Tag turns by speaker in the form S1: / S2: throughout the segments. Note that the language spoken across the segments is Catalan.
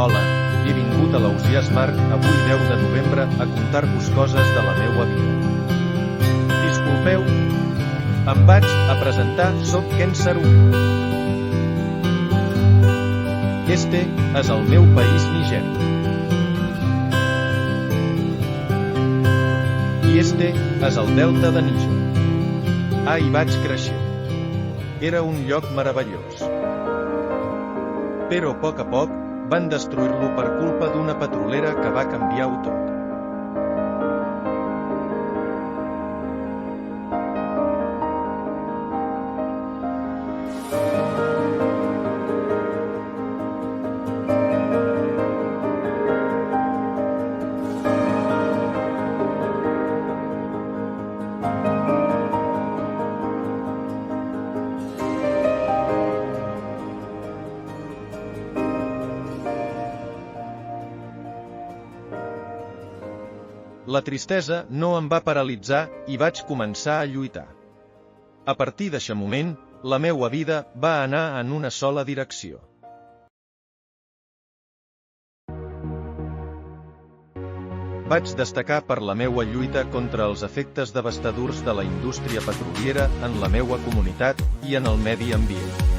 S1: Hola, he vingut a l'Ausiàs Marc avui 10 de novembre a contar-vos coses de la meua vida. Disculpeu, em vaig a presentar, soc Ken Saru. Este és el meu país, Nigèria. I este és el delta de Níger. Hi vaig créixer. Era un lloc meravellós. Però a poc van destruir-lo per culpa d'una petrolera que va canviar-ho tot. La tristesa no em va paralitzar i vaig començar a lluitar. A partir d'aquest moment, la meua vida va anar en una sola direcció. Vaig destacar per la meua lluita contra els efectes devastadors de la indústria petroliera en la meua comunitat i en el medi ambient.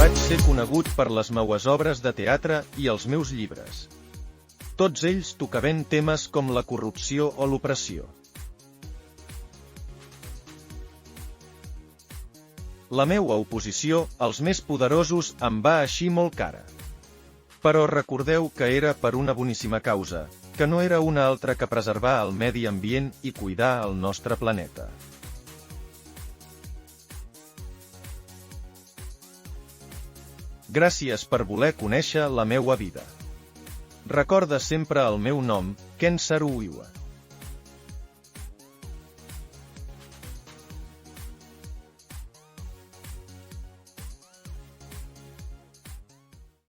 S1: Vaig ser conegut per les meues obres de teatre i els meus llibres. Tots ells tocaven temes com la corrupció o l'opressió. La meua oposició als més poderosos em va eixir molt cara. Però recordeu que era per una boníssima causa, que no era una altra que preservar el medi ambient i cuidar el nostre planeta. Gràcies per voler conèixer la meua vida. Recorda sempre el meu nom, Ken Saru.